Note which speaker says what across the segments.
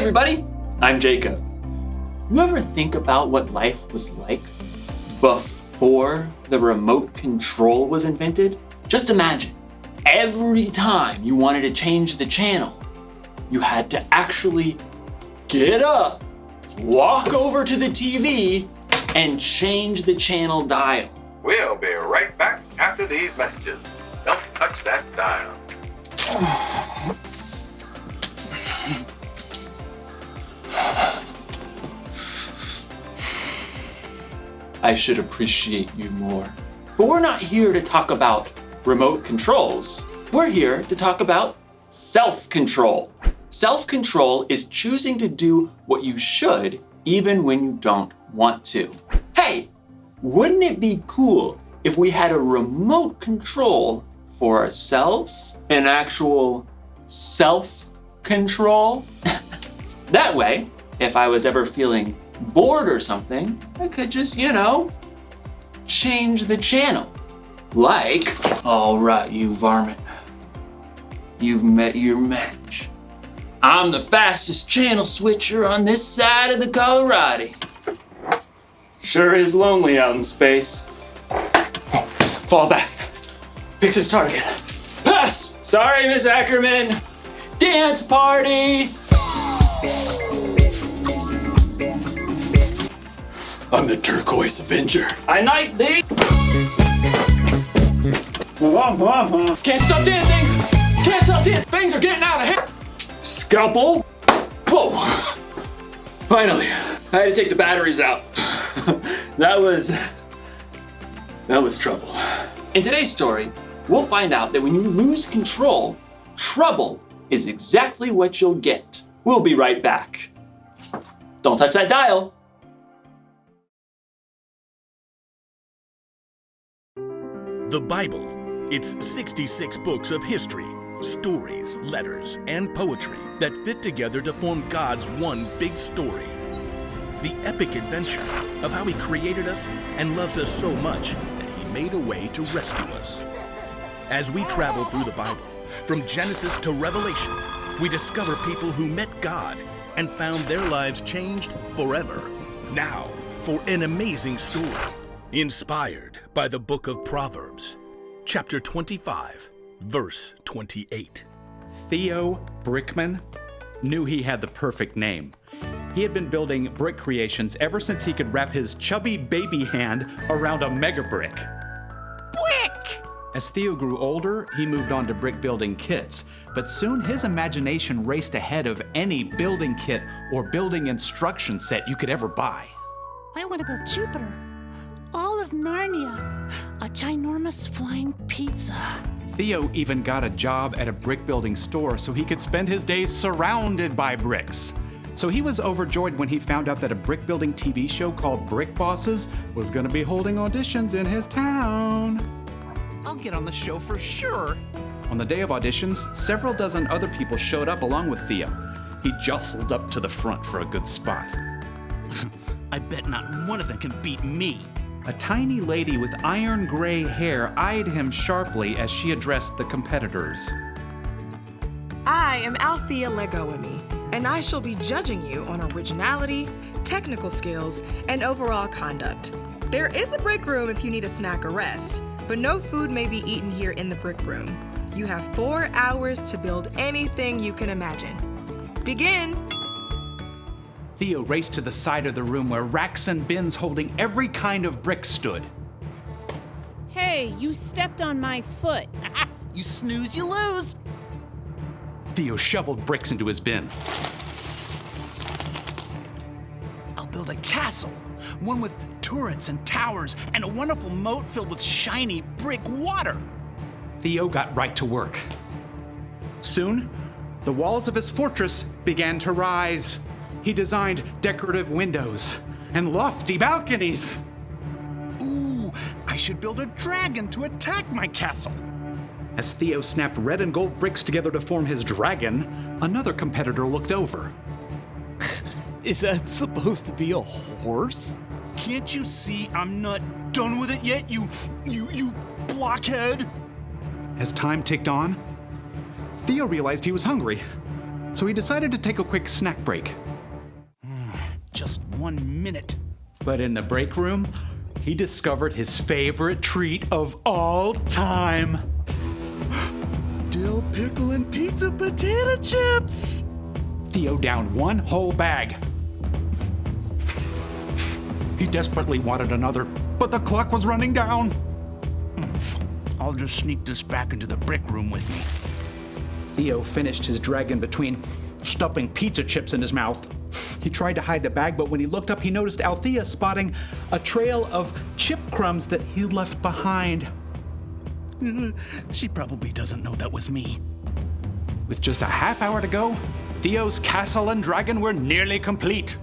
Speaker 1: everybody, I'm Jacob. You ever think about what life was like before the remote control was invented? Just imagine, every time you wanted to change the channel, you had to actually get up, walk over to the TV, and change the channel dial.
Speaker 2: We'll be right back after these messages. Don't touch that dial.
Speaker 1: I should appreciate you more. But we're not here to talk about remote controls. We're here to talk about self-control. Self-control is choosing to do what you should even when you don't want to. Hey, wouldn't it be cool if we had a remote control for ourselves? An actual self-control? That way, if I was ever feeling bored or something, I could just, change the channel. Like, all right, you varmint. You've met your match. I'm the fastest channel switcher on this side of the Colorado. Sure is lonely out in space. Fall back. Picks his target. Pass! Sorry, Miss Ackerman. Dance party! I'm the Turquoise Avenger. I knight thee! Can't stop dancing! Can't stop dancing! Things are getting out of hand! Scalpel! Whoa! Finally, I had to take the batteries out. That was trouble. In today's story, we'll find out that when you lose control, trouble is exactly what you'll get. We'll be right back. Don't touch that dial.
Speaker 3: The Bible. It's 66 books of history, stories, letters, and poetry that fit together to form God's one big story. The epic adventure of how He created us and loves us so much that He made a way to rescue us. As we travel through the Bible, from Genesis to Revelation, we discover people who met God and found their lives changed forever. Now, for an amazing story, inspired by the book of Proverbs, chapter 25, verse 28.
Speaker 4: Theo Brickman knew he had the perfect name. He had been building brick creations ever since he could wrap his chubby baby hand around a mega brick. Brick! As Theo grew older, he moved on to brick building kits, but soon his imagination raced ahead of any building kit or building instruction set you could ever buy.
Speaker 5: I want to build Jupiter, all of Narnia, a ginormous flying pizza.
Speaker 4: Theo even got a job at a brick building store so he could spend his days surrounded by bricks. So he was overjoyed when he found out that a brick building TV show called Brick Bosses was going to be holding auditions in his town.
Speaker 6: I'll get on the show for sure.
Speaker 4: On the day of auditions, several dozen other people showed up along with Theo. He jostled up to the front for a good spot.
Speaker 6: I bet not one of them can beat me.
Speaker 4: A tiny lady with iron gray hair eyed him sharply as she addressed the competitors.
Speaker 7: I am Althea Legoemi, and I shall be judging you on originality, technical skills, and overall conduct. There is a break room if you need a snack or rest, but no food may be eaten here in the brick room. You have 4 hours to build anything you can imagine. Begin!
Speaker 4: Theo raced to the side of the room where racks and bins holding every kind of brick stood.
Speaker 5: Hey, you stepped on my foot.
Speaker 6: You snooze, you lose.
Speaker 4: Theo shoveled bricks into his bin.
Speaker 6: I'll build a castle, one with turrets and towers and a wonderful moat filled with shiny brick water.
Speaker 4: Theo got right to work. Soon, the walls of his fortress began to rise. He designed decorative windows and lofty balconies.
Speaker 6: Ooh, I should build a dragon to attack my castle.
Speaker 4: As Theo snapped red and gold bricks together to form his dragon, another competitor looked over.
Speaker 8: Is that supposed to be a horse?
Speaker 6: Can't you see I'm not done with it yet, you blockhead?
Speaker 4: As time ticked on, Theo realized he was hungry. so he decided to take a quick snack break.
Speaker 6: Just 1 minute.
Speaker 4: But in the break room, he discovered his favorite treat of all time. Dill pickle and pizza potato chips! Theo downed one whole bag. He desperately wanted another, but the clock was running down.
Speaker 6: I'll just sneak this back into the brick room with me.
Speaker 4: Theo finished his dragon between stuffing pizza chips in his mouth. He tried to hide the bag, but when he looked up, he noticed Althea spotting a trail of chip crumbs that he left behind.
Speaker 6: She probably doesn't know that was me.
Speaker 4: With just a half hour to go, Theo's castle and dragon were nearly complete.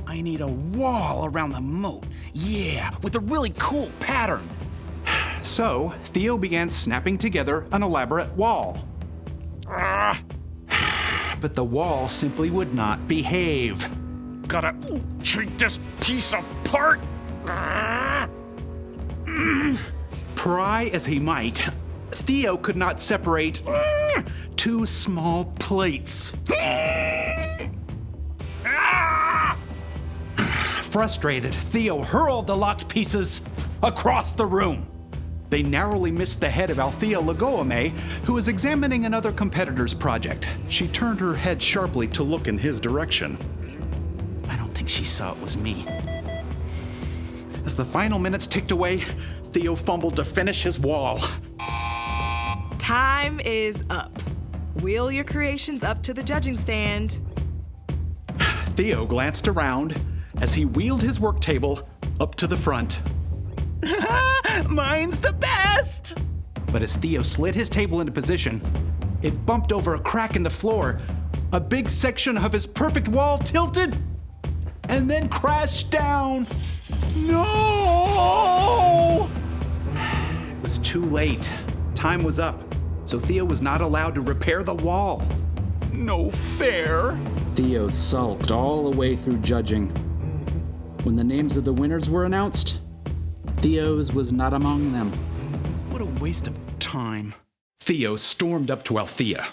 Speaker 6: I need a wall around the moat. Yeah, with a really cool pattern.
Speaker 4: So, Theo began snapping together an elaborate wall. But the wall simply would not behave.
Speaker 6: Gotta treat this piece apart.
Speaker 4: Pry as he might, Theo could not separate two small plates. Frustrated, Theo hurled the locked pieces across the room. They narrowly missed the head of Althea Legoame, who was examining another competitor's project. She turned her head sharply to look in his direction.
Speaker 6: I don't think she saw it was me.
Speaker 4: As the final minutes ticked away, Theo fumbled to finish his wall.
Speaker 7: Time is up. Wheel your creations up to the judging stand.
Speaker 4: Theo glanced around as he wheeled his work table up to the front.
Speaker 6: Mine's the best!
Speaker 4: But as Theo slid his table into position, it bumped over a crack in the floor. A big section of his perfect wall tilted and then crashed down. No! It was too late. Time was up, so Theo was not allowed to repair the wall.
Speaker 6: No fair.
Speaker 9: Theo sulked all the way through judging. When the names of the winners were announced, Theo's was not among them.
Speaker 6: What a waste of time.
Speaker 4: Theo stormed up to Althea.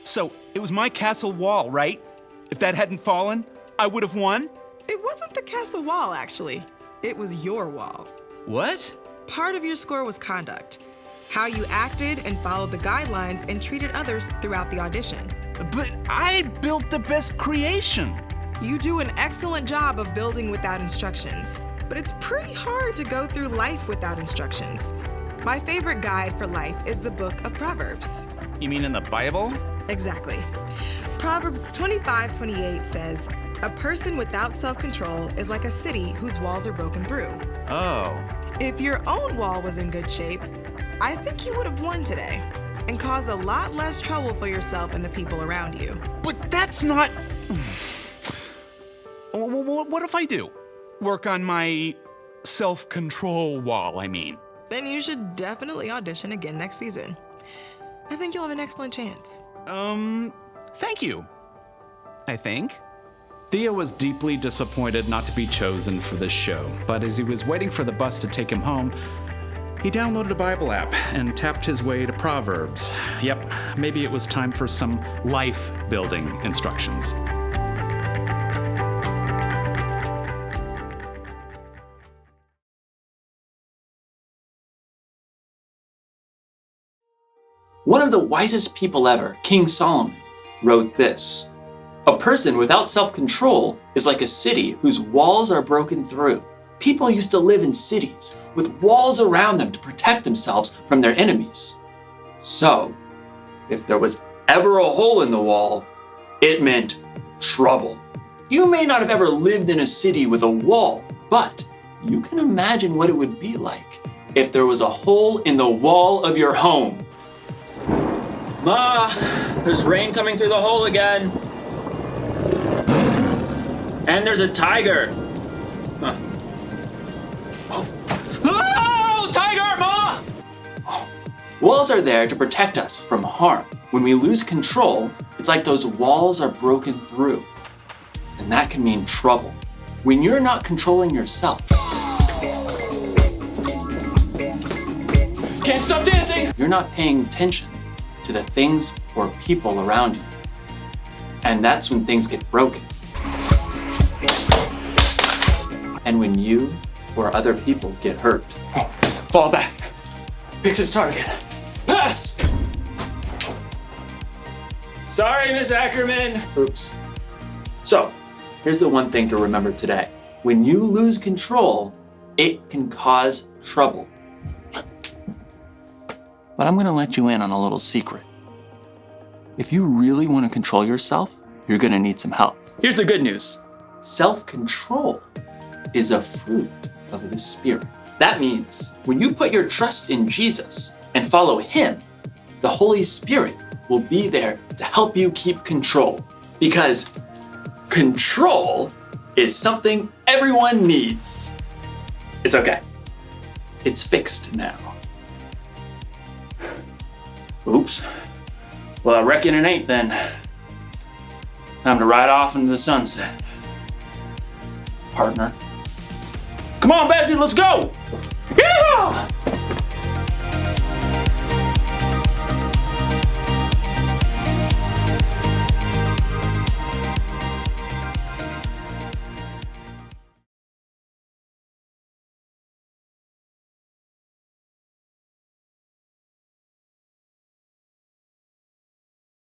Speaker 6: So, it was my castle wall, right? If that hadn't fallen, I would have won?
Speaker 7: It wasn't the castle wall, actually. It was your wall.
Speaker 6: What?
Speaker 7: Part of your score was conduct. How you acted and followed the guidelines and treated others throughout the audition.
Speaker 6: But I built the best creation.
Speaker 7: You do an excellent job of building without instructions, but it's pretty hard to go through life without instructions. My favorite guide for life is the book of Proverbs.
Speaker 6: You mean in the Bible?
Speaker 7: Exactly. Proverbs 25:28 says, "A person without self-control is like a city whose walls are broken through."
Speaker 6: Oh.
Speaker 7: If your own wall was in good shape, I think you would have won today and caused a lot less trouble for yourself and the people around you.
Speaker 6: But that's not... What if I do? Work on my self-control wall, I mean.
Speaker 7: Then you should definitely audition again next season. I think you'll have an excellent chance.
Speaker 6: Thank you. I think.
Speaker 4: Theo was deeply disappointed not to be chosen for this show, but as he was waiting for the bus to take him home, he downloaded a Bible app and tapped his way to Proverbs. Yep, maybe it was time for some life-building instructions.
Speaker 1: One of the wisest people ever, King Solomon, wrote this: "A person without self-control is like a city whose walls are broken through." People used to live in cities with walls around them to protect themselves from their enemies. So, if there was ever a hole in the wall, it meant trouble. You may not have ever lived in a city with a wall, but you can imagine what it would be like if there was a hole in the wall of your home. Ma, there's rain coming through the hole again. And there's a tiger. Huh. Oh, tiger, Ma! Walls are there to protect us from harm. When we lose control, it's like those walls are broken through. And that can mean trouble. When you're not controlling yourself. Can't stop dancing! You're not paying attention to the things or people around you. And that's when things get broken. And when you or other people get hurt. Fall back. Picks his target. Pass! Sorry, Miss Ackerman. Oops. So, here's the one thing to remember today. When you lose control, it can cause trouble. But I'm gonna let you in on a little secret. If you really wanna control yourself, you're gonna need some help. Here's the good news. Self-control is a fruit of the Spirit. That means when you put your trust in Jesus and follow Him, the Holy Spirit will be there to help you keep control. Because control is something everyone needs. It's okay. It's fixed now. Oops. Well, I reckon it ain't then. Time to ride off into the sunset. Partner. Come on, Bessie, let's go! Yoo-hoo!